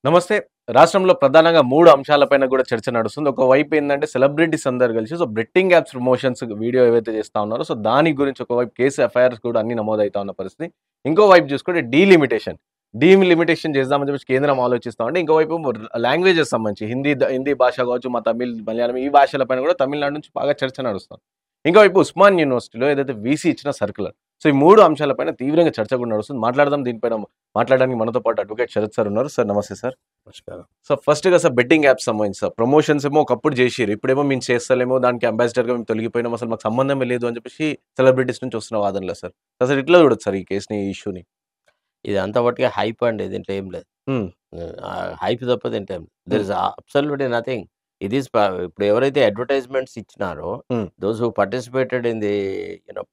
నమస్తే. రాష్ట్రంలో ప్రధానంగా 3 అంశాలపైన గూడా చర్చ నడుస్తుంది. ఒకవైపు ఏందంటే సెలబ్రిటీస్ అందరూ కలిసి బెట్టింగ్ యాప్స్ ప్రమోషన్స్ వీడియో ఏవైతే చేస్తా ఉన్నారో దాని గురించి ఒకవైపు కేస్ ఎఫ్ఐఆర్స్ కూడా అన్నీ నమోదైతా ఉన్న పరిస్థితి. ఇంకోవైపు చూసుకుంటే డీలిమిటేషన్. డీలిమిటేషన్ చేద్దామని చెప్పేసి కేంద్రం ఆలోచిస్తా ఉంటే ఇంకోవైపు లాంగ్వేజెస్ సంబంధించి హిందీ భాష కావచ్చు, మా తమిళ్, మలయాళం ఈ భాషల పైన కూడా తమిళనాడు నుంచి బాగా చర్చ నడుస్తుంది. ఇంకోవైపు ఉస్మాన్ యూనివర్సిటీలో ఏదైతే వీసీ ఇచ్చిన సర్క్యులర్. ఈ 3 అంశాలపైన తీవ్రంగా చర్చ కూడా నడుస్తుంది. మాట్లాడదాం దీనిపైన మాట్లాడడానికి మనతో పాటు అడ్వకేట్ శరత్ సార్ ఉన్నారు. సార్ నమస్తే సార్. నమస్కారం. ఫస్ట్‌గా బెట్టింగ్ యాప్స్ సంబంధించి ప్రమోషన్స్ ఏమో ఒకప్పుడు జేషిర్రు. ఇప్పుడేమో మేము చేస్తలేము. దానికి అంబాసిడర్‌గా మేము తొలగిపోయినాం. అసలు మాకు సంబంధమే లేదు అని చెప్పేసి సెలబ్రిటీస్ నుంచి వస్తున్న వాదనలు సార్. అసలు ఎట్లా చూడొచ్చు సార్ ఈ కేస్‌ని, ఈ ఇష్యూని? ఇది అంతా వట్టిగా హైప్ అండి. దీంట్లో ఏం లేదు. హ్మ్. హైప్ తప్ప దీంట్లో ఏం లేదు. There hmm. Is absolutely nothing. It is ఇప్పుడు ఎవరైతే అడ్వర్టైజ్‌మెంట్స్ ఇచ్చినారో hmm. Those who participated in the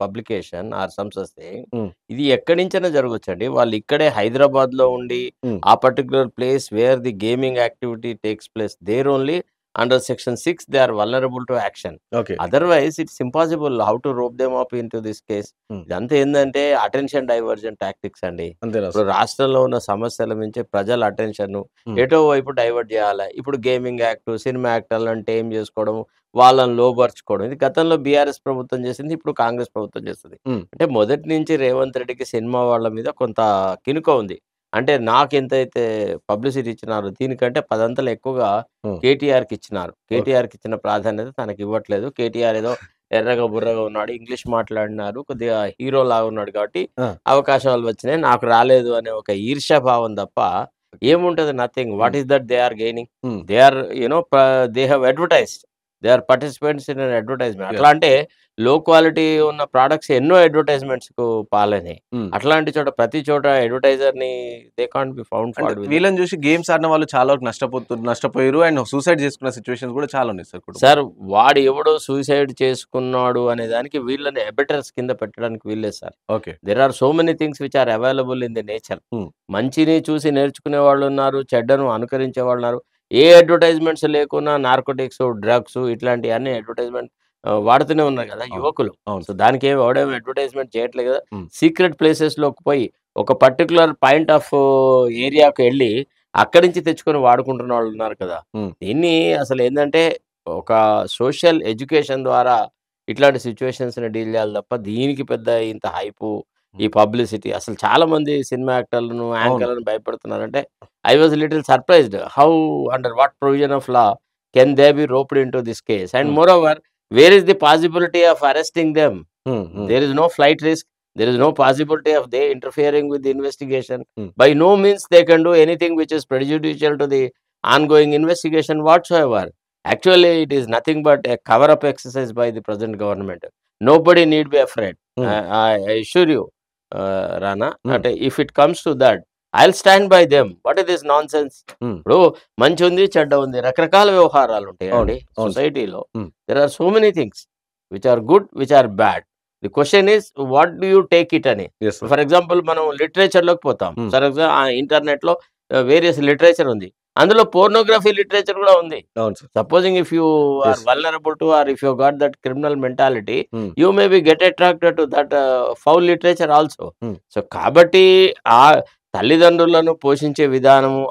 publication or some such thing, hmm. ఇది ఎక్కడి నుంచైనా జరగొచ్చండి. వాళ్ళు ఇక్కడే హైదరాబాద్‌లో ఉండి హ్మ్. ఆ particular place where the gaming activity takes place there only under section 6 they are vulnerable to action. Okay. Otherwise it's impossible how to rope them up into this case. Hmm. ఇదంతా ఏందంటే అటెన్షన్ డైవర్జన్ టాక్టిక్స్ అండి. అంతేనా ఇప్పుడు sir? రాష్ట్రంలో ఉన్న సమస్యల నుంచి ప్రజల అటెన్షన్ హ్మ్. ఎటో వైపు డైవర్ట్ చేయాలి. ఇప్పుడు గేమింగ్ యాక్ట్, సినిమా యాక్టర్లను టేమ్ చేసుకోవడం, వాళ్ళని లోబర్చుకోవడం. ఇది గతంలో బీఆర్ఎస్ ప్రభుత్వం చేసింది. ఇప్పుడు కాంగ్రెస్ ప్రభుత్వం చేస్తది. హ్మ్. అంటే మొదటి నుంచి రేవంత్ రెడ్డికి సినిమా వాళ్ళ మీద కొంత కినుక ఉంది. అంటే నాకెంతైతే పబ్లిసిటీ ఇచ్చినారో దీనికంటే పదంతలు ఎక్కువగా హ్మ్. కేటీఆర్‌కి ఇచ్చినారు. ఓకే. కేటీఆర్‌కి ఇచ్చిన ప్రాధాన్యత తనకివ్వట్లేదు. కేటీఆర్ ఏదో ఎర్రగా బుర్రగా ఉన్నాడు. ఇంగ్లీష్ మాట్లాడినారు. కొద్దిగా హీరోలాగా ఉన్నాడు కాబట్టి ఆ! అవకాశాలు వచ్చినాయి. నాకు రాలేదు అనే ఒక ఈర్ష్యాభావం తప్ప ఓకే. ఏముంటది? Nothing. What hmm. Is that they are gaining? Hmm. They are they have advertised. They are participants in an advertisement. Yeah! అట్లా అంటే లో క్వాలిటీ ఉన్న ప్రొడక్ట్స్ ఎన్నో అడ్వర్టైజ్‌మెంట్స్‌కు పాలైనాయి. హ్మ్. అట్లాంటి చోట ప్రతి చోట అడ్వర్టైజర్‌ని దే కాంట్ బి ఫౌండ్ అంటే ఫాల్ట్ విత్ దెమ్. వీళ్ళని చూసి గేమ్స్ ఆడిన వాళ్ళు చాలా వరకు నష్టపోయిర్రు. అండ్ సూసైడ్ చేసుకున్న సిట్యుయేషన్స్ కూడా చాలా ఉన్నాయి సార్ సార్ కుటుంబాలు. వాడు ఎవడో సూసైడ్ చేసుకున్నాడు అనే దానికి వీళ్ళని అబెటర్స్ కింద పెట్టడానికి వీల్లేదు sir. Okay. There are so many things which are available in the nature. Hmm. మంచిని చూసి నేర్చుకునే వాళ్ళున్నారు. చెడ్డను అనుకరించే వాళ్ళున్నారు. ఏ అడ్వర్టైజ్‌మెంట్స్ లేకున్నా నార్కోటిక్స్, డ్రగ్స్ ఇట్లాంటియన్నీ అడ్వర్టైజ్‌మెంట్ వాడుతూనే ఉన్నారు గదా! అవును. యువకులు. అవును సో, సార్. దానికేమి ఎవడేమి అడ్వర్టైజ్‌మెంట్ చేయట్లేదు గదా! హ్మ్. సీక్రెట్ ప్లేసెస్‌లోకి పోయి ఒక పర్టిక్యులర్ పాయింట్ ఆఫ్ ఏరియాకి ఎళ్లి అక్కడి నుంచి తెచ్చుకొని వాడుకుంటున్న వాళ్ళున్నారు కదా! హ్మ్. దీన్ని అసలేందంటే ఒక సోషల్ ఎడ్యుకేషన్ ద్వారా ఇట్లాంటి సిట్యుయేషన్స్‌ని డీల్ చేయాలి తప్ప దీనికి పెద్ద ఇంత హైపు హ్మ్. ఈ పబ్లిసిటీ అసలు చాలామంది సినిమా యాక్టర్‌లను, అవును. యాంకర్‌లను భయపెడుతున్నారంటే, I was little surprised. How under what provision of law can they be roped into this case? And hmm. Moreover where is the possibility of arresting them? Hmm. Hmm. There is no flight risk. There is no possibility of they interfering with the investigation. Hmm. By no means they can do anything which is prejudicial to the ongoing investigation whatsoever. Actually, it is nothing but a cover up exercise by the present government. Nobody need be afraid. హ్మ్. I assure you, Rana, హ్మ్. that if it comes to that, I'll stand by them. What is this nonsense? హ్మ్. ఇప్పుడు మంచి ఉంది, చెడ్డ ఉంది. రకరకాల వ్యవహారాలు అవును. ఉంటాయండి అవును సార్. సొసైటీలో. Hmm. There are so many things which are good, which are bad. The question is what do you take it అని. Yes sir. ఫర్ ఎగ్జాంపుల్ మనం లిటరేచర్‌లోకి పోతాం. హ్మ్. ఫర్ ఇంటర్నెట్‌లో వేరియస్ లిటరేచర్ ఉంది. అందులో పోర్నోగ్రఫీ లిటరేచర్ గూడా ఉంది. అవును sir. Supposing if you are yes. vulnerable to or if you got that criminal mentality, హ్మ్. you may be get attracted to that foul literature also. హ్మ్. సో, కాబట్టి ఆ తల్లిదండ్రులను పోషించే విధానము,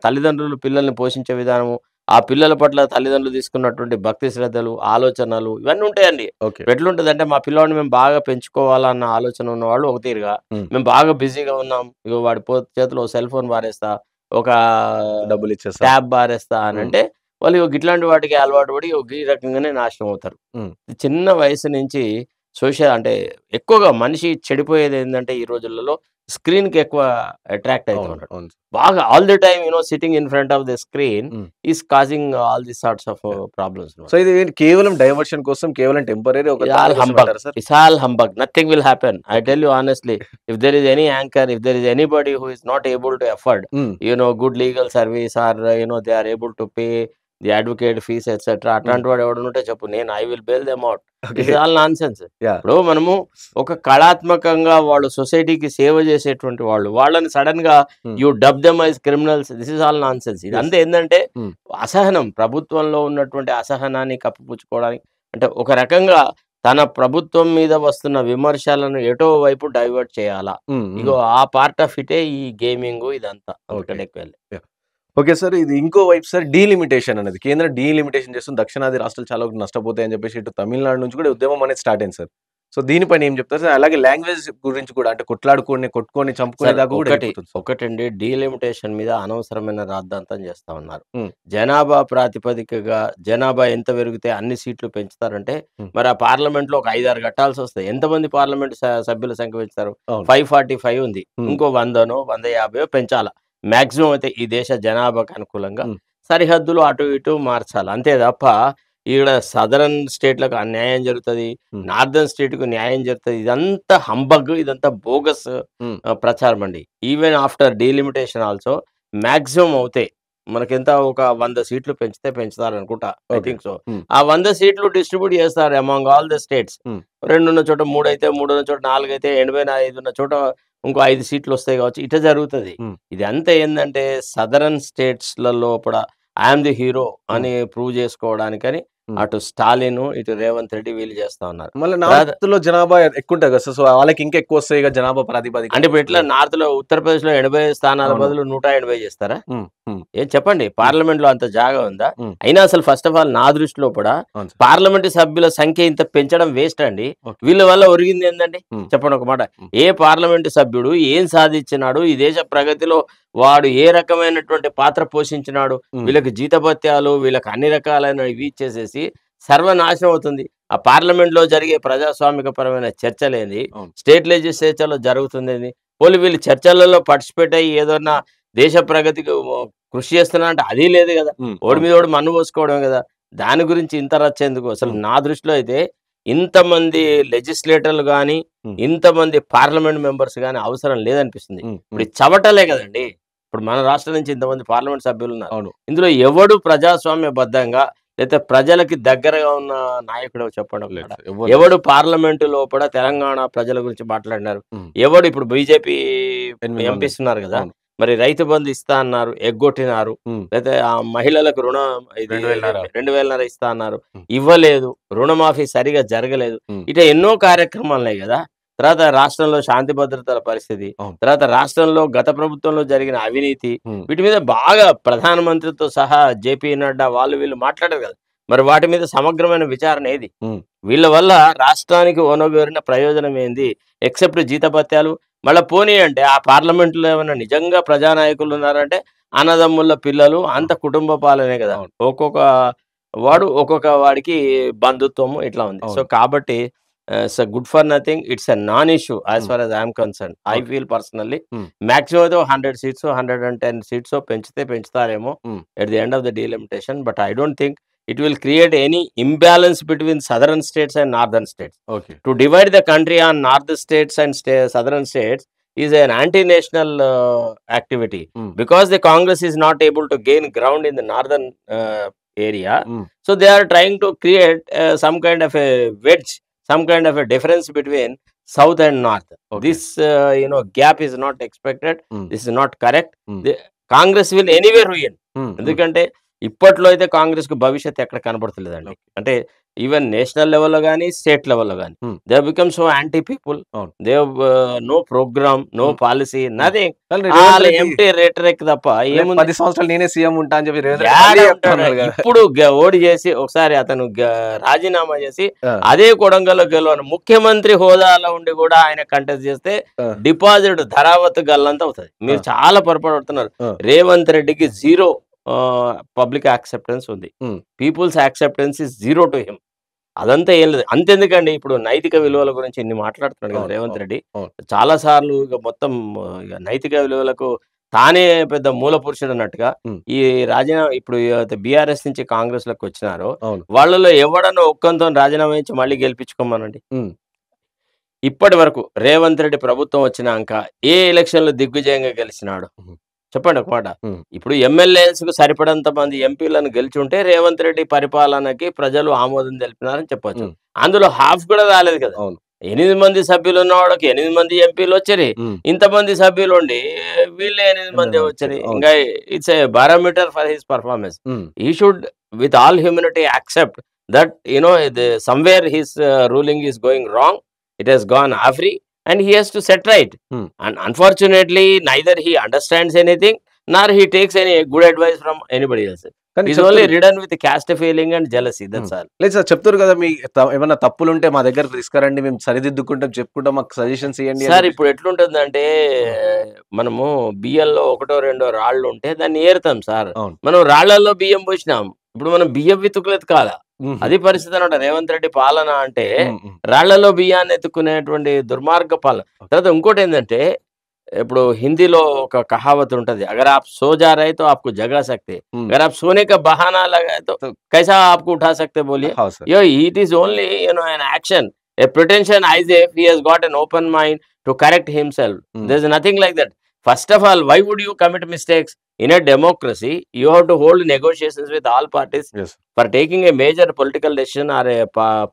తల్లిదండ్రులు పిల్లల్ని పోషించే విధానము, ఆ పిల్లల పట్ల తల్లిదండ్రులు తీసుకున్నటువంటి భక్తి శ్రద్ధలు, ఆలోచనలు ఇవన్నీ ఉంటాయండి. ఓకే. ఎట్లుంటదంటే మా పిల్లోడిని మేము బాగా పెంచుకోవాలన్న ఆలోచన ఉన్నవాళ్ళు ఒక తీరుగా, హ్మ్. మేము బాగా బిజీగా ఉన్నాం. ఇగో వాడి చేతిలో సెల్ ఫోన్ పారేస్తా, ఒక డబ్బులిచ్చేస్తా. ట్యాబ్ బారేస్తా హ్మ్. అనంటే, వాళ్ళు గిట్లాంటి వాటికి అలవాటు పడి ఈ రకంగానే నాశనం అవుతారు. హ్మ్. చిన్న వయసు నుంచి అంటే ఎక్కువగా మనిషి చెడిపోయేదేందంటే ఈ రోజులలో స్క్రీన్‌కి ఎక్కువ అట్రాక్ట్ అయితా అవును. ఉన్నాడు. అవును. బాగా all the time sitting in front of the screen hmm. Is causing all the sorts of yeah! Problems so, అన్నమాట. ఇది కేవలం డైవర్షన్ కోసం, కేవలం టెంపరరీ ఒక It's దాని all కోసం humbug. అంటారా sir? It's all humbug. Nothing will happen. I okay. tell you honestly, if there is any anchor, if there is anybody who is not able to afford, హ్మ్. good legal service or, they are able to pay the advocate fees, etc. హ్మ్. అట్లాంటి వాడు ఎవడుంటే చెప్పు. I will bail them out. This okay. Is all nonsense. Yeah! ఇప్పుడు మనము ఒక కళాత్మకంగా వాళ్ళు సొసైటీకి సేవ చేసేటువంటి వాళ్ళు. వాళ్ళని సడెన్‌గా hmm. You dub them as criminals. This is all nonsense. Yes. ఇదంతా ఏందంటే హ్మ్. అసహనం. ప్రభుత్వంలో ఉన్నటువంటి అసహనాన్ని కప్పిపుచ్చుకోవడానికి అంటే ఒక రకంగా తన ప్రభుత్వం మీద వస్తున్న విమర్శలను ఎటో వైపు డైవర్ట్ చేయాలా. హ్మ్. హ్మ్. ఇగో ఆ పార్ట్ ఆఫ్ ఇటే ఈ గేమింగు ఇదంతా. ఓకే. అంతకంటే ఎక్కువ ఏం లేదు. యాహ్! Okay sir. ఇది ఇంకో వైపు సార్ డీలిమిటేషన్ అనేది. కేంద్రం డీలిమిటేషన్ చేస్తుంది. దక్షిణాది రాష్ట్రాలు చాలా వరకు నష్టపోతాయని చెప్పేసి ఇటు తమిళనాడు నుంచి కూడా ఉద్యమం అనేది స్టార్ట్ అయింది సార్. సో దీనిపైన ఏం చెప్తారు సార్? అలాగే లాంగ్వేజ్ గురించి కూడా అంటే కొట్టుకొని చంపుకునే సార్ దాకా కూడా వెళ్ళిపోతుంది సార్. ఒకటండి డీలిమిటేషన్ మీద అనవసరమైన రాద్ధాంతం చేస్తా ఉన్నారు. హ్మ్. జనాభా ప్రాతిపదికగా జనాభా ఎంత పెరిగితే అన్ని సీట్లు పెంచుతారంటే, హ్మ్. మరి ఆ పార్లమెంట్‌లో ఒక 5, 6 కట్టాల్సొస్తాయి. ఎంతమంది పార్లమెంట్ సభ్యుల సంఖ్య పెంచుతారు? అవును. 545 ఉంది. హ్మ్. ఇంకో 100నో, 150 పెంచాల. మాక్సిమం అయితే ఈ దేశ జనాభాకు అనుకూలంగా హ్మ్. సరిహద్దులు అటు ఇటు మార్చాలి. అంతే తప్ప ఈడ సదరన్ స్టేట్‌లకు అన్యాయం జరుగుతది. హ్మ్. నార్దర్న్ స్టేట్‌కు న్యాయం జరుగుతది. ఇదంతా హంబగ్, ఇదంతా బోగస్ హ్మ్. ప్రచారం అండి. Even after delimitation also maximum అవుతాయి. మనకెంత ఒక 100 సీట్లు పెంచితే పెంచుతారనుకుంటా. I okay. Think so. Hmm. ఆ 100 సీట్లు డిస్ట్రిబ్యూట్ చేస్తారు అమాంగ్ ఆల్ ద స్టేట్స్. హ్మ్. 2 ఉన్న చోట 3 అయితే, 3 ఉన్న చోట 4 అయితే, 85 ఉన్న చోట ఇంకో 5 సీట్లు వస్తాయి కావచ్చు. ఇట్లా జరుగుతది. హ్మ్. ఇదంతా ఏందంటే సదరన్ స్టేట్స్‌ల లోపల ఐ యామ్ ది హీరో హ్మ్. అని ప్రూవ్ చేసుకోవడానికని హ్మ్. అటు స్టాలిను, ఇటు రేవంత్ రెడ్డి వీళ్ళు చేస్తా ఉన్నారు. మళ్ళా తర్వాత నార్త్‌లో జనాభా ఎక్కువుంటది కదా సార్. సో వాళ్ళకి ఇంకా ఎక్కువొస్తాయి కదా జనాభా ప్రాతిపదికన అంటే ఇప్పుడు ఎట్లా చూసుకుంటే. నార్త్‌లో ఉత్తరప్రదేశ్‌లో 80 స్థానాల అవును. బదులు 180 చేస్తారా? హ్మ్. హ్మ్. ఏం చెప్పండి. హ్మ్. పార్లమెంట్‌లో అంత జాగా ఉందా? హ్మ్. అయినా అసలు ఫస్ట్ ఆఫ్ ఆల్ నా దృష్టిలో కూడా అవును సార్. పార్లమెంటు సభ్యుల సంఖ్య ఇంత పెంచడం వేస్ట్ అండి. ఓకే. వీళ్ళ వల్ల ఒరిగిందేందండి? హ్మ్. చెప్పండి ఒక మాట. హ్మ్. ఏ పార్లమెంటు సభ్యుడు ఏం సాధిచ్చినాడు? ఈ దేశ ప్రగతిలో వాడు ఏ రకమైనటువంటి పాత్ర పోషించినాడు? హ్మ్. వీళ్ళకి జీతభత్యాలు, వీళ్ళకి అన్ని రకాలైన ఇవి ఇచ్చేసేసి సర్వనాశనం అవుతుంది. ఆ పార్లమెంట్‌లో జరిగే ప్రజాస్వామికపరమైన చర్చలేంది? అవును. స్టేట్ లెజిస్లేచర్‌లో జరుగుతుందేంది? పోనీ వీళ్ళు చర్చలలో పార్టిసిపేట్ అయ్యి ఏదన్నా దేశ ప్రగతికి కృషి చేస్తున్నా అంటే అది లేదు గదా! హ్మ్. ఓడి అవును. మీద ఓడి మన్ను పోసుకోవడమే గదా! దాని గురించి ఇంత రచ్చ ఎందుకు? అసలు హ్మ్. నా దృష్టిలో అయితే ఇంతమంది లెజిస్లేటర్లు గాని, హ్మ్. ఇంతమంది పార్లమెంట్ మెంబర్స్ గాని అవసరం లేదనిపిస్తుంది. హ్మ్. ఇప్పుడు హ్మ్. ఇది చవటలే గదండీ! ఇప్పుడు మన రాష్ట్రం నుంచి ఇంతమంది పార్లమెంట్ సభ్యులున్నారు. అవును. ఇందులో ఎవడు ప్రజాస్వామ్యబద్ధంగా లేతే ప్రజలకి దగ్గరగా ఉన్న నాయకుడో చెప్పండి ఒక లేదు మాట. సార్. ఎవ్వరు లేరు ఎవడు సార్. పార్లమెంటు లోపల తెలంగాణ ప్రజల గురించి మాట్లాడినారు? హ్మ్. ఎవడు ఇప్పుడు బీజేపీ 8 మంది. ఎంపీస్ ఉన్నారు గదా! అవును. మరి రైతు బంధు ఇస్తా అన్నారు. ఎగ్గొట్టినారు. హ్మ్. లేతే మహిళలకు రుణం ఇది 2000 2000 ఇస్తా అన్నారు. హ్మ్. ఇవ్వలేదు. రుణమాఫీ సరిగ్గా జరగలేదు. హ్మ్. ఇట్లా ఎన్నో కార్యక్రమాలున్నాయి గదా! తర్వాత రాష్ట్రంలో శాంతి భద్రతల పరిస్థితి. అవును. తర్వాత రాష్ట్రంలో గత ప్రభుత్వంలో జరిగిన అవినీతి. హ్మ్. వీటి మీద బాగా ప్రధానమంత్రితో సహా జేపీ నడ్డా వాళ్ళు వీళ్ళు మాట్లాడారు గదా! మరి వాటి మీద సమగ్రమైన విచారణ ఏది? హ్మ్. వీళ్ళ వల్ల రాష్ట్రానికి ఒనగూరిన ప్రయోజనం ఏంది? ఎక్సెప్ట్ జీతభత్యాలు. మళ్ళా పోనీ అంటే ఆ పార్లమెంట్‌లో ఏమన్నా నిజంగా ప్రజానాయకులున్నారంటే అన్నదమ్ముల పిల్లలు అంత అవును. కుటుంబ పాలనే గదా! అవును. ఒక్కొక్క వాడు ఒక్కొక్క వాడికి బంధుత్వము ఇట్లా ఉంది. సో, అవును. కాబట్టి it's good for nothing. It's a non issue as hmm. Far as I am concerned. I okay. Feel personally hmm. Maximum అయితే 100 సీట్సో, 110 సీట్సో పెంచుతారేమో hmm. At the end of the delimitation. But I don't think it will create any imbalance between southern states and northern states. Okay. To divide the country on north states and southern states is an anti-national activity హ్మ్. because the Congress is not able to gain ground in the northern area. హ్మ్. So they are trying to create some kind of a wedge, some kind of a difference between south and north. Okay. This gap is not expected. హ్మ్. This is not correct. హ్మ్. The Congress will anyway ruin. హ్మ్. హ్మ్. ఎందుకంటే ఇప్పట్లో అయితే కాంగ్రెస్‌కి భవిష్యత్తు ఎక్కడ కనబడతలేదండి. ఓకే. అంటే ఈవెన్ నేషనల్ లెవెల్‌లో గాని, స్టేట్ లెవెల్‌లో గాని. Hmm. They have become so anti people. అవును. They have no programme, no hmm. Policy, hmm. Nothing. కానీ రేవంత్ ఆళ్ళ రెడ్డి ఎంప్టీ రేటరిక్ తప్ప రేపు ఏముంది? 10 సంవత్సరాలు నేనే సీఎం ఉంటా అని చెప్పి రేవంత్ రెడ్డి యాడ మళ్ళీ చెప్తా ఉంటాడు? ఉన్నాడు కదా! ఇప్పుడు ఓడి చేసి ఒకసారి అతను రాజీనామా చేసి ఆ! అదే కొడంగల్‌లో గెలవను. ముఖ్యమంత్రి హోదాలో ఉండి కూడా ఆయన కంటెస్ట్ చేస్తే ఆ! డిపాజిట్ ధరావత్తు గల్లంత అవుతది. ఆ! మీరు చాలా పొరపాటు పడుతున్నారు. ఆ! రేవంత్ రెడ్డికి జీరో పబ్లిక్ యాక్సెప్టెన్స్ ఉంది. Hmm. People's acceptance is zero to him. అదంతా ఏం లేదు. అంతెందుకండి ఇప్పుడు నైతిక విలువల గురించి ఇన్ని మాట్లాడుతున్నాడు కదా అవును. రేవంత్ అవును. రెడ్డి. అవును. చాలా సార్లు ఇక మొత్తం ఇగ నైతిక విలువలకు తానే పెద్ద మూల పురుషుడన్నట్టుగా హ్మ్. ఈ రాజీనామా ఇప్పుడు బీఆర్ఎస్ నుంచి కాంగ్రెస్‌లోకొచ్చినారో అవును. వాళ్ళలో ఎవడన్నా ఒక్కంతోని రాజీనామా చేయించి మళ్ళీ గెలిపించుకోమనండి. హ్మ్. ఇప్పటి వరకు రేవంత్ రెడ్డి ప్రభుత్వం వచ్చినాంక ఏ ఎలక్షన్‌లో దిగ్విజయంగా గెలిచినాడు? హుహు. చెప్పండి ఒక మాట. హ్మ్. ఇప్పుడు ఎమ్మెల్యేస్‌కు సరిపడంత మంది ఎంపీలను గెలిచుంటే రేవంత్ రెడ్డి పరిపాలనకి ప్రజలు ఆమోదం తెలిపినారని చెప్పొచ్చు. హ్మ్. అందులో హాఫ్ కూడా రాలేదు కదా! అవును. 8 మంది సభ్యులున్న వాళ్ళకి 8 మంది ఎంపీలొచ్చిరి. హ్మ్. ఇంతమంది సభ్యులుండి వీళ్ళే 8 మందే 8 వచ్చారు. వచ్చిరి. అవును. ఇంగా it's a barometer for his performance. Hmm. He should with all humility accept that somewhere his ruling is going wrong. It has gone awry and he has to set right. Hmm. And unfortunately, neither he understands anything, nor he takes any good advice from anybody else. కానీ is only ridden with caste feeling and jealousy, that's all. లేదు sir చెప్తారు కదా, మీ ఏమన్నా తప్పులుంటే మా దగ్గర తీసుకురండి, మేము సరిదిద్దుకుంటాం, చెప్పుకుంటాం, మాకు సజెషన్స్ ఇవ్వండి సార్ ఇప్పుడు ఎట్లుంటుందంటే మనము బియ్యంలో ఒకటో రెండో రాళ్ళు ఉంటే దాన్ని ఏరుతాం సార్. అవును. మనం రాళ్లలో బియ్యం పోసినాం, ఇప్పుడు మనం బియ్యం వితుకులు ఎతకాల, అది పరిస్థితి అనమాట. రేవంత్ రెడ్డి పాలన అంటే రాళ్లలో బియ్యాన్ని ఎత్తుకునేటువంటి దుర్మార్గ పాలన. తర్వాత ఇంకోటి ఏంటంటే ఇప్పుడు హిందీలో ఒక కహావత్ ఉంటది, అగర్ ఆప్ సో जा रहे तो आपको जगा सकते, अगर आप सोने का बहाना लगाए तो कैसा आपको उठा सकते बोलिए. यो it is only an action, a pretension as if he has got an open mind to correct himself. There is nothing like that. First of all, why would you commit mistakes? In a democracy, you have to hold negotiations with all parties. Yes. For taking a major political decision or a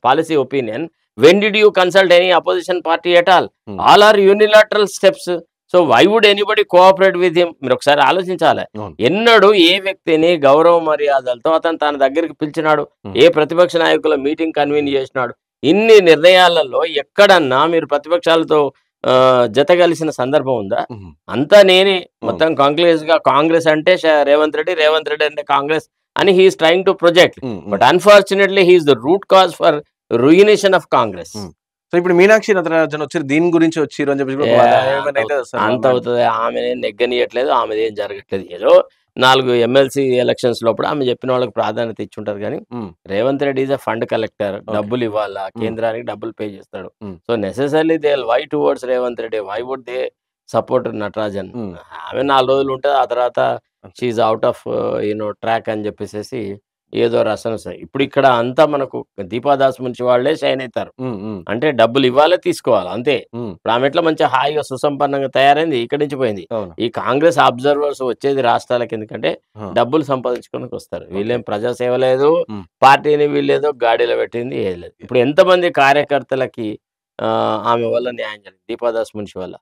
policy opinion, when did you consult any opposition party at all? All are unilateral steps. So why would anybody cooperate with him? మీరు ఒకసారి ఆలోచించాలి. ఎన్నడూ ఏ వ్యక్తిని గౌరవ మర్యాదలతో అతను తన దగ్గరికి పిలిచినాడు, ఏ ప్రతిపక్ష నాయకుల మీటింగ్ కన్వీన్ చేసినాడు? ఇన్ని నిర్ణయాలలో ఎక్కడన్నా మీరు ప్రతిపక్షాలతో జత కలిసిన సందర్భం ఉందా? అంతా నేనే మొత్తం కాంగ్రెస్ అంటే రేవంత్ రెడ్డి, రేవంత్ రెడ్డి అంటే కాంగ్రెస్ అని he is trying to project. But unfortunately he is the root cause for ruination of Congress. So ఇప్పుడు మీనాక్షి నటరాజన్ వచ్చారు, దీని గురించి వచ్చారు అని చెప్పేసి అంత అవుతుంది. ఆమె నెగ్గనియట్లేదు, ఆమెది ఏం జరగట్లేదు. ఏదో 4 ఎమ్మెల్సీ ఎలక్షన్స్ లోపల ఆమె చెప్పిన వాళ్ళకి ప్రాధాన్యత ఇచ్చుంటారు. కానీ Revanth Reddy is a fund collector, డబ్బులు ఇవ్వాలా, కేంద్రానికి డబ్బులు పే చేస్తాడు. So necessarily they vie towards Revanth Reddy, why would they support Natarajan? ఆమె 4 రోజులు ఉంటుంది, ఆ తర్వాత షీఈ్ అవుట్ ఆఫ్ ట్రాక్ అని చెప్పేసి ఏదో రసన. ఇప్పుడు ఇక్కడ అంతా మనకు దీపాదాస్ మున్షి వాళ్ళే షైన్ అవుతారు. అంటే డబ్బులు ఇవ్వాలే, తీసుకోవాలి, అంతే. ఇప్పుడు ఆమె ఎట్లా మంచిగా హాయిగా సుసంపన్నంగా తయారైంది, ఇక్కడి నుంచి పోయింది. ఈ కాంగ్రెస్ అబ్జర్వర్స్ వచ్చేది రాష్ట్రాలకి, ఎందుకంటే డబ్బులు సంపాదించుకోనికి వస్తారు. వీళ్ళేం ప్రజాసేవ లేదు, పార్టీని వీళ్ళేదో గాడిలో పెట్టింది ఏది లేదు. ఇప్పుడు ఎంతమంది కార్యకర్తలకి ఆమె వల్ల న్యాయం జరిగింది, దీపాదాస్ మున్షి వల్ల.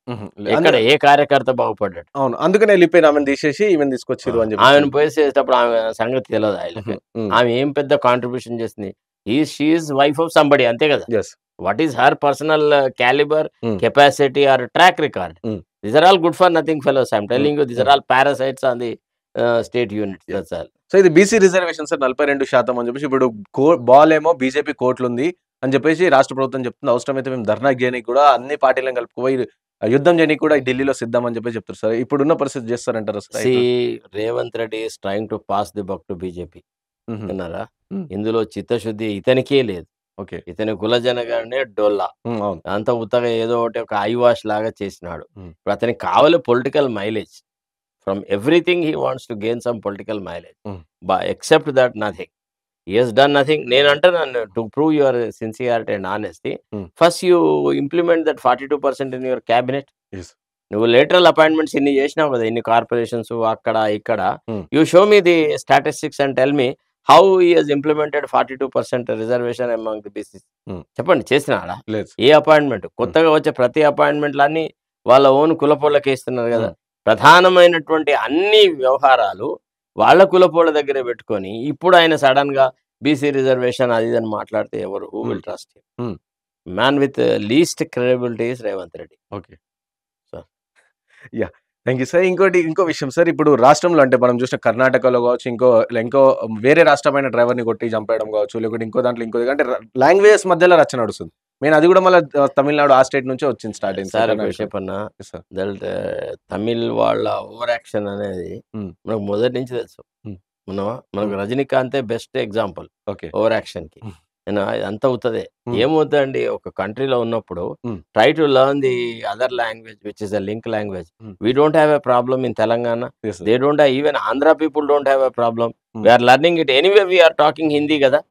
ఎక్కడ ఏ కార్యకర్త బాగుపడ్డాడు? అవును, అందుకని వెళ్ళిపోయిన ఆమెను తీసేసి ఈమెను తీసుకొచ్చారు అని చెప్పి. ఆమెను పోసేటప్పుడు ఆమె సంగతి తెలియదు ఆయనకి. ఆమె ఏం పెద్ద కాంట్రిబ్యూషన్ చేసింది? షీఈస్ వైఫ్ ఆఫ్ సంబడి, అంతే కదా. What is her personal calibre, capacity or track record? These are all good for nothing fellows. I'm telling you, these are all parasites on the state unit. That's all. So ఇది BC reservation sir 42% అని చెప్పేసి ఇప్పుడు ball ఏమో BJP కోర్టులు ఉంది అని చెప్పేసి రాష్ట్ర ప్రభుత్వం చెప్తుంది. అవసరమైతే మేము ధర్నా చేయడానికి కూడా అన్ని పార్టీలను కలుపుకుపోయి యుద్ధం చేయడానికి కూడా ఢిల్లీలో సిద్ధం అని చెప్పి చెప్తారు సార్. ఇప్పుడున్న పరిస్థితి చేస్తారంటారు sir? Revanth Reddy is trying to pass the buck to BJP అన్నారా? ఇందులో చిత్తశుద్ధి ఇతనికే లేదు. ఓకే, ఇతని కులజనగానే డొల్లా, అంత ఉత్తగా ఏదో ఒకటి ఒక ఐ వాష్ లాగా చేసినాడు. ఇప్పుడు అతనికి కావాలి political mileage. From everything he wants to gain some political mileage, except that nothing. He has done nothing. నేను అంటున్నాను, to prove your sincerity and honesty, first you implement that 42% in your cabinet. నువ్వు lateral appointments ఇన్ని చేసినావు కదా, ఇన్ని corporations అక్కడ ఇక్కడ. You show me the statistics and tell me how he has implemented 42% reservation among the BCs. చెప్పండి, చేసినాడా? ఏ appointment? కొత్తగా వచ్చే ప్రతి అపాయింట్మెంట్లన్నీ వాళ్ళ ఓన్ కులపోళ్ళకి ఇస్తున్నారు కదా. ప్రధానమైనటువంటి అన్ని వ్యవహారాలు వాళ్ళ కులపోళ్ళ దగ్గరే పెట్టుకొని ఇప్పుడు ఆయన సడన్ గా బీసీ రిజర్వేషన్ అది అని మాట్లాడితే ఎవరు? Who will trust him? Man with least credibility is Revanth Reddy. Okay sir, yeah, thank you sir. ఇంకో విషయం సార్, ఇప్పుడు రాష్ట్రంలో అంటే మనం చూసిన కర్ణాటకలో కావచ్చు, ఇంకో వేరే రాష్ట్రమైన డ్రైవర్ని కొట్టి చంపేయడం కావచ్చు, లేకపోతే ఇంకో దాంట్లో ఇంకో అంటే లాంగ్వేజెస్ మధ్యలో రచన నడుస్తుంది. నేను అది కూడా మళ్ళీ తమిళనాడు ఆ స్టేట్ నుంచే వచ్చింది స్టార్ట్ అయింది సార్. చెప్పన్నా, తమిళ్ వాళ్ళ ఓవర్ యాక్షన్ అనేది మనకు మొదటి నుంచి తెలుసు. మనకు రజనీకాంతే బెస్ట్ ఎగ్జాంపుల్ ఓవర్ యాక్షన్ కి. అంత అవుతుంది. ఏమవుతుందండి, ఒక కంట్రీలో ఉన్నప్పుడు try to learn the other language which is a link language. We don't have a problem in Telangana. They don't have, even Andhra people don't have a problem. We are learning it anyway. We are talking Hindi కదా.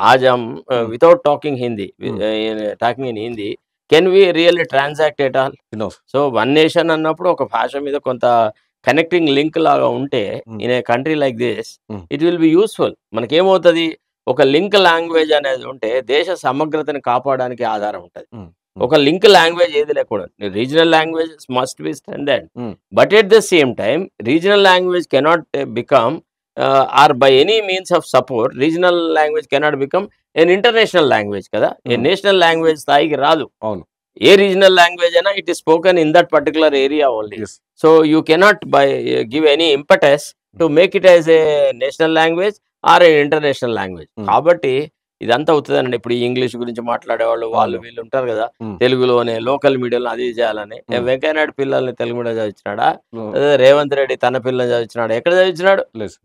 आज हम without talking Hindi, talking in Hindi, can we really transact at all? No. So one nation అన్నప్పుడు ఒక భాష మీద కొంత connecting link లాగా ఉంటే in a country like this it will be useful. మనకేమవుతుంది, ఒక లింక్ లాంగ్వేజ్ అనేది ఉంటే దేశ సమగ్రతని కాపాడడానికి ఆధారం ఉంటుంది. ఒక లింక్ లాంగ్వేజ్ ఏది లేకూడదు. Regional languages must be standard, but at the same time regional language cannot become or by any means of support, regional language cannot become an international language కదా. ఏ నేషనల్ లాంగ్వేజ్ స్థాయికి రాదు. అవును, ఏ regional language అయినా it is spoken in that particular area only. Yes. So you cannot give any impetus to make it as a national language or a international language. కాబట్టి ఇదంతా అవుతుందండి. ఇప్పుడు ఇంగ్లీష్ గురించి మాట్లాడేవాళ్ళు వాళ్ళు అవును. వీళ్ళు ఉంటారు కదా, Hmm. తెలుగులోనే లోకల్ మీడియంలో అది చేయాలని. వెంకయ్య నాయుడు పిల్లల్ని తెలుగు మీడియం చదివించినాడా? Hmm. రేవంత్ రెడ్డి తన పిల్లల్ని చదివించినాడు? ఎక్కడ చదివించినాడు? లేదు.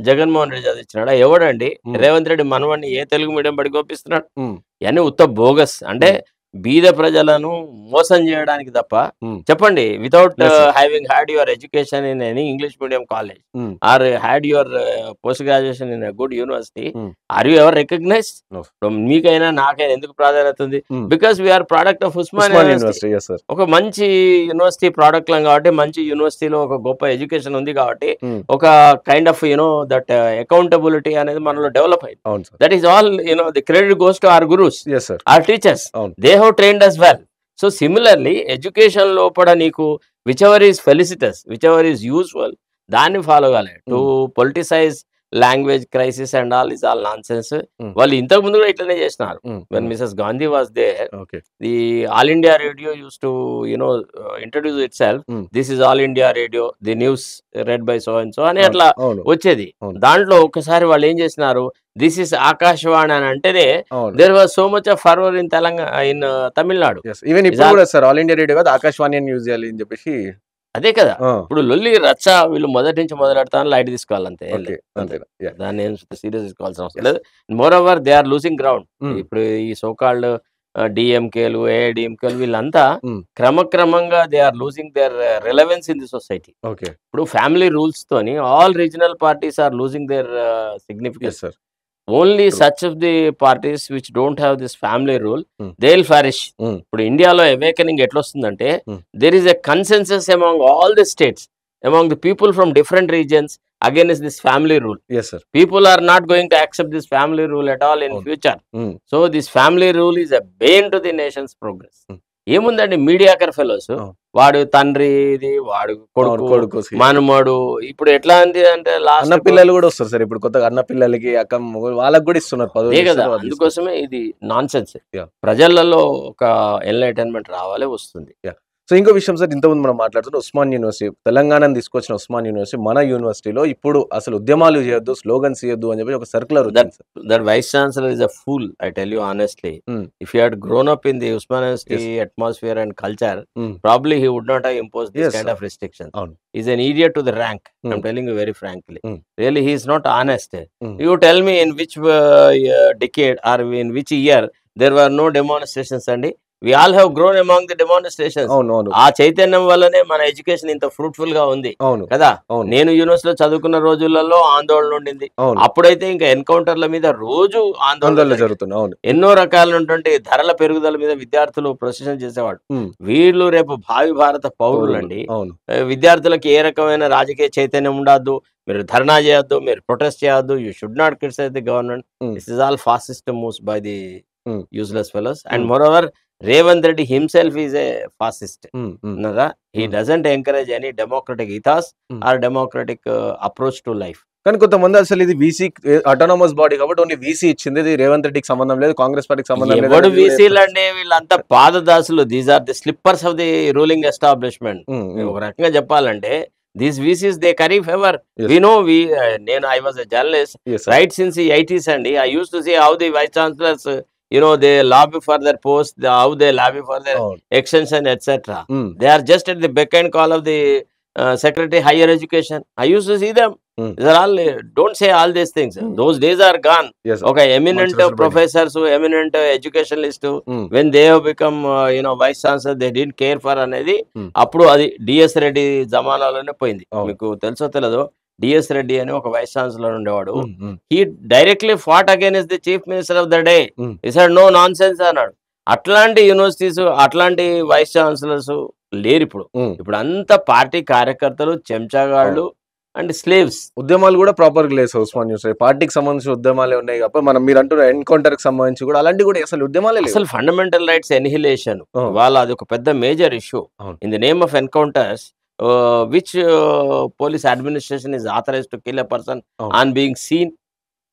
జగన్మోహన్ రెడ్డి చదివించినాడా? ఎవడండి? రేవంత్ రెడ్డి మనవాడిని ఏ తెలుగు మీడియం బడికి పంపిస్తున్నాడు? ఇవన్నీ ఉత్త బోగస్. అంటే బీద ప్రజలను మోసం చేయడానికి తప్ప. చెప్పండి, without having had your education in any English medium college or had your post graduation in good university, are you ever recognised? మీకైనా నాకైనా ఎందుకు ప్రాధాన్యత ఉంది? Because we are product of Osmania university. ఒక మంచి యూనివర్సిటీ ప్రోడక్ట్ లం కాబట్టి, మంచి యూనివర్సిటీలో ఒక గొప్ప ఎడ్యుకేషన్ ఉంది కాబట్టి, ఒక కైండ్ ఆఫ్ దట్ అకౌంటబిలిటీ అనేది మనలో డెవలప్ అయింది. That is all the credit goes to our gurus, our teachers. They have trained us well. So similarly, education లోపల నీకు whichever is felicitous, whichever is useful, దాన్ని follow కాలే. To politicize language crisis and all is all non sense. వాళ్ళు ఇంతకు ముందు కూడా ఇట్లనే చేసినారు. when Mrs. Gandhi was there, the All India Radio used to introduce itself, this is All India Radio, the news read by so and so అని అట్లా వచ్చేది. దాంట్లో ఒకసారి వాళ్ళు ఏం చేసినారు, దిస్ ఇస్ ఆకాశవాణి అని అంటేనే there was so much of furore in Telangana, in Tamil Nadu. Even ఇప్పుడు కూడా సార్ ఆల్ ఇండియా రేడియో కాదు ఆకాశవాణి అని యూజ్ చేయాలి అని చెప్పేసి. అదే కదా ఇప్పుడు లొల్లి రచ్చ. వీళ్ళు మొదటి నుంచి మొదలెడతాను, లైట్ తీసుకోవాలంతే, దాన్ని ఏం సీరియస్ తీసుకోవాల్సిన అవసరం లేదు. Moreover they are losing ground. ఇప్పుడు ఈ సోకాల్డ్ డిఎంకేలు, ఏఐడిఎంకేలు వీళ్ళంతా క్రమక్రమంగా they are losing their relevance in the society. ఇప్పుడు ఫ్యామిలీ రూల్స్ తోని all regional parties are losing their significance. Only such of the parties which don't have this family rule, they will flourish. ఇప్పుడు ఇండియాలో awakening ఎట్లా వస్తుందంటే, there is a consensus among all the states, among the people from different regions against this family rule. Yes sir. People are not going to accept this family rule at all in future. So this family rule is a bane to the nation's progress. ఏముందండి, mediocre fellows, వాడు తండ్రి ఇది, వాడు కొడుకు మనమడు. ఇప్పుడు ఎట్లా అంటే అన్న పిల్లలు కూడా వస్తారు సార్. ఇప్పుడు కొత్తగా అన్న పిల్లలకి అక్క వాళ్ళకి కూడా ఇస్తున్నారు పదవి కదా. అందుకోసమే ఇది నాన్ సెన్స్. ప్రజలలో ఒక ఎన్లైటన్మెంట్ రావాలి, వస్తుంది. సో ఇంకో విషయం సార్, ఇంతకుముందు మనం మాట్లాడుతున్న ఉస్మాన్ యూనివర్సిటీ, తెలంగాణను తీసుకొచ్చిన ఉస్మాన్ యూనివర్సిటీ, మన యూనివర్సిటీలో ఇప్పుడు అసలు ఉద్యమాలు చేయొద్దు, స్లోగన్స్ చేయొద్దు అని చెప్పి ఒక circular. That vice chancellor is a fool, I tell you honestly. If you had grown up in the Osmania university atmosphere and culture, probably he would not have imposed this kind of restrictions. He's an idiot to the rank. I'm telling you very frankly. Really, he is not honest. You tell me in which decade or in which year there were no demonstrations, and we all have grown among the demonstrations. ఆ చైతన్యం వల్లనే మన education ఇంత fruitful గా ఉంది కదా. నేను యూనివర్సిటీలో చదువుకున్న రోజులలో ఆందోళన ఉండింది. అప్పుడైతే ఇంకా ఎన్కౌంటర్ల మీద రోజు ఆందోళన జరుగుతుంది. ఎన్నో రకాలైనటువంటి ధరల పెరుగుదల మీద విద్యార్థులు ప్రొసెషన్ చేసేవాడు. వీళ్ళు రేపు భావి భారత పౌరులు అండి. విద్యార్థులకు ఏ రకమైన రాజకీయ చైతన్యం ఉండద్దు, మీరు ధర్నా చేయొద్దు, మీరు ప్రొటెస్ట్ చేయొద్దు. You should not criticise the government. This is all fascist moves by the useless fellows. And moreover, Revanth Reddy himself is a fascist. He doesn't encourage any democratic ethos or democratic approach to life. కానీ కొంతమంది అసలు ఇది VC autonomous body కాబట్టి only VC ఇచ్చింది, ఇది రేవంత్ రెడ్డికి సంబంధం లేదు, కాంగ్రెస్ పార్టీకి సంబంధం లేదు. ఎవడు వీసీలు అంటే వీళ్ళంతా పాదదాసులు. These are the slippers of the ruling establishment. ఒక రకంగా చెప్పాలంటే these VCs, they carry favor. We know, I was a journalist right since the 80s, and I used to see how the vice chancellors they lobby for their post, how they lobby for their extension, etc. They are just at the beck and call of the Secretary Higher Education. I used to see them. These are all, don't say all these things. Those days are gone. Okay, eminent professors, eminent educationalists, when they have become vice chancellor, they didn't care for anedi. Appudu adi DS Reddy zamanalone poyindi. Meeku teluso telado, DS Reddy అని ఒక vice chancellor ఉండేవాడు. He directly fought against the chief minister of the day. ఈ sir no nonsense అన్నాడు. అట్లాంటి universities, అట్లాంటి vice chancellors లేరు ఇప్పుడు. ఇప్పుడు అంతా పార్టీ కార్యకర్తలు, చెంచాగాళ్ళు అండ్ స్లేవ్స్. ఉద్యమాలు కూడా ప్రాపర్ గా లేదు ఉస్మాన్ యూనివర్సిటీ. పార్టీకి సంబంధించిన ఉద్యమాలే ఉన్నాయి కాబట్టి మనం మీరు అంటున్న ఎన్కౌంటర్ కి సంబంధించి కూడా అలాంటి కూడా అసలు ఉద్యమాలే లేవు. అసలు ఫండమెంటల్ రైట్స్ ఎన్హిలేషన్ వాళ్ళ అది ఒక పెద్ద major issue. In the name of encounters, which police administration is authorized to kill a person on being seen?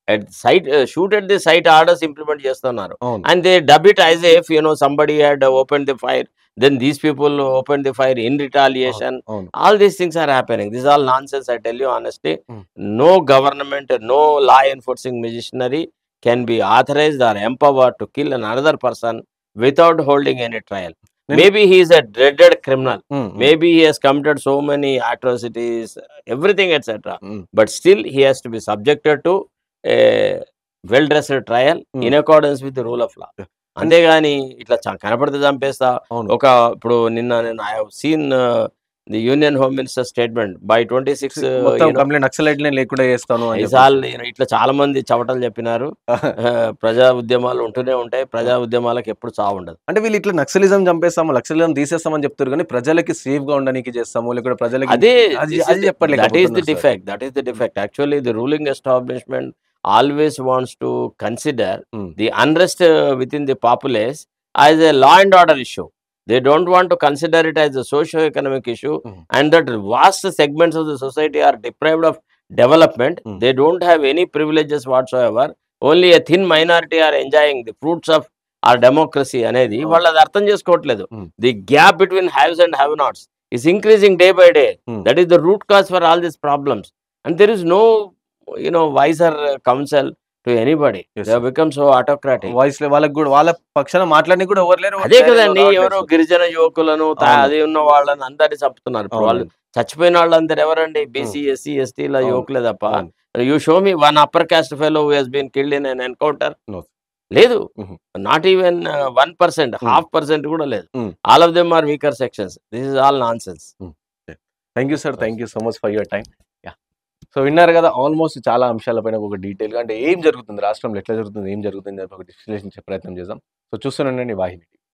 at site shoot at the site orders implement చేస్తున్నారు. అవును. And they dub it as if somebody had opened the fire, then these people opened the fire in అవును. retaliation. అవును. All these things are happening. This is all nonsense, I tell you honestly. హ్మ్. No government, no law enforcing machinery can be authorized or empowered to kill another person without holding any trial. నేను Maybe he is a dreaded criminal. హ్మ్. హ్మ్. Maybe he has committed so many atrocities, everything, etc. హ్మ్. But still, he has to be subjected to a well-dressed trial హ్మ్. in accordance with the rule of law. అంటే అంతేగాని ఇట్లా కనపడితే చంపేస్తా. అవును. ఇప్పుడు నిన్న నేను I have seen the union home minister statement by 26 మొత్తం కంప్లీట్ నక్సలైట్‌లని లేకుండా చేస్తాను అని ఐసాల్ చెప్పేసి. ఇట్లా చాలా మంది చవటలు చెప్పినారు. ప్రజా ఉద్యమాలు ఉంటూనే ఉంటాయి. ప్రజా ఉద్యమాలకు ఎప్పుడు చావుండదు. అంటే వీళ్ళు ఇట్లా నక్సలిజం చంపేస్తాము, నక్సలిజం తీసేస్తామని చెప్తారు గానీ, ప్రజలకి సేఫ్‌గా ఉండనీకి చేస్తాము, లేకపోతే ప్రజలకి అదే అది దిస్ అది ఇస్ దట్ ఈస్ ది చెప్పలేకపోతున్నారు sir. Defect. That is the defect. Actually the ruling establishment always wants to consider హ్మ్. the unrest within the populace as a law and order issue. They don't want to consider it as a socio-economic issue, హ్మ్. and that vast segments of the society are deprived of development. Hmm. They don't have any privileges whatsoever. Only a thin minority are enjoying the fruits of our democracy అనేది అవును. వాళ్ళు అది అర్థం చేసుకోవట్లేదు. హ్మ్. The gap between haves and have nots is increasing day by day. హ్మ్. That is the root cause for all these problems. And there is no wiser counsel to anybody. Yes, They have sir. become so autocratic. వాయిస్‌లే వాళ్ళకి గూడా వాళ్ళ పక్షాన మాట్లాడనీకి కూడా ఎవరు లేరు. ఎవరు అదే ధైర్యంగా కదండీ! రావట్లేదు ఎవరో సార్. గిరిజన యువకులను అవును. అది ఉన్న వాళ్ళని అందరిని చంపుతున్నారు. ఇప్పుడు వాళ్ళు అవునండి. చచ్చిపోయిన వాళ్ళందరూ ఎవరండి? హ్మ్. బీసీ, ఎస్సీ, ఎస్టీల అవును. యువకులే తప్ప. అవును. You show me one upper caste fellow who has been killed in an encounter. No. లేదు. హుహు. నాట్ ఈవెన్ 1%, హ్మ్. 0.5% కూడా లేదు. Hmm. All of them are weaker sections. This is all nonsense. Hmm. Thank you sir. Thank you so much for your time. Yeah! So విన్నారు కదా! Almost చాలా అంశాలపైన ఒక డీటెయిల్‌గా అంటే ఏం జరుగుతుంది రాష్ట్రంలో ఎట్లా జరుగుతుంది, ఏం జరుగుతుంది అని ఒక విశ్లేషించే ప్రయత్నం చేద్దాం. సో చూస్తూనే ఉండండి వాహిని.